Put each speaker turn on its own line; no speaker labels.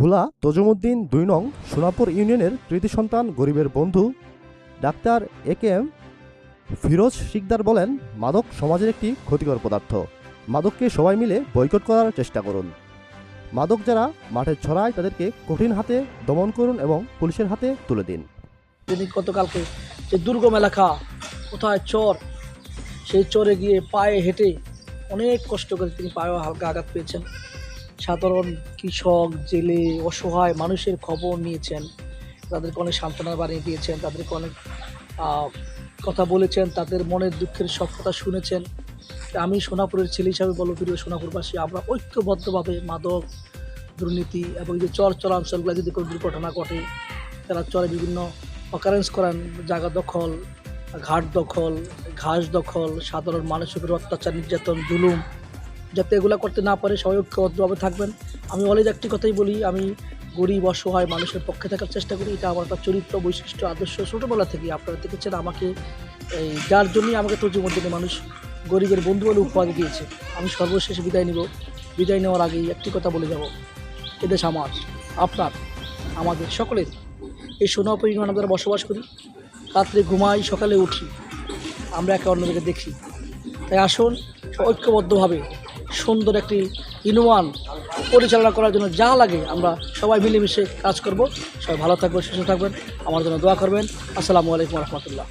ভোলা তজুমুদ্দিন ২ নং সোনাপুর ইউনিয়নের কৃতি সন্তান গরিবের বন্ধু ডাক্তার একেএম ফিরোজ শিকদার বলেন, মাদক সমাজের একটি ক্ষতিকর পদার্থ। মাদককে সবাই মিলে বয়কট করার চেষ্টা করুন। মাদক যারা মাঠে ছড়ায় তাদেরকে কঠিন হাতে দমন করুন এবং পুলিশের হাতে তুলে দিন।
তিনি গতকালকে যে দুর্গম এলাকা, কোথায় চর, সেই চরে গিয়ে পায়ে হেঁটে অনেক কষ্ট করে তিনি পায়েও হালকা আঘাত পেয়েছেন। সাধারণ কৃষক, জেলে, অসহায় মানুষের খবর নিয়েছেন, তাদেরকে অনেক সান্ত্বনা বানিয়ে দিয়েছেন, তাদেরকে অনেক কথা বলেছেন, তাদের মনের দুঃখের সব কথা শুনেছেন। আমি সোনাপুরের ছেলে হিসাবে বলব, প্রিয় সোনাপুরবাসী, আমরা ঐক্যবদ্ধভাবে মাদক, দুর্নীতি এবং যে চর চরাঞ্চলগুলো যদি কোনো দুর্ঘটনা ঘটে, তারা চরে বিভিন্ন অকারেন্স করেন, জায়গা দখল, ঘাট দখল, ঘাস দখল, সাধারণ মানুষের উপর অত্যাচার, নির্যাতন, জুলুম, যাতে এগুলো করতে না পারে সবাই ঐক্যবদ্ধভাবে থাকবেন। আমি অলরেডি একটি কথাই বলি, আমি গরিব অসহায় মানুষের পক্ষে থাকার চেষ্টা করি। এটা আমার একটা চরিত্র, বৈশিষ্ট্য, আদর্শ। ছোটোবেলা থেকে আপনারা দেখেছেন আমাকে, এই যার জন্যই আমাকে তজুমুদ্দিনের মানুষ গরিবের বন্ধু বলে উপহার দিয়েছে। আমি সর্বশেষ বিদায় নিব। বিদায় নেওয়ার আগেই একটি কথা বলে যাব, এদেশ আমার, আপনার, আমাদের সকলের। এই সোনাপুর ইউনিয়নে আমরা বসবাস করি, রাত্রে ঘুমাই, সকালে উঠি, আমরা একে অন্যকে দেখি। তাই আসুন ঐক্যবদ্ধভাবে সুন্দর একটি ইউনিয়ন পরিচালনা করার জন্য যা লাগে আমরা সবাই মিলেমিশে কাজ করব। সবাই ভালো থাকবেন, সুস্থ থাকবেন, আমার জন্য দোয়া করবেন। আসসালামু আলাইকুম রহমতুল্লাহ।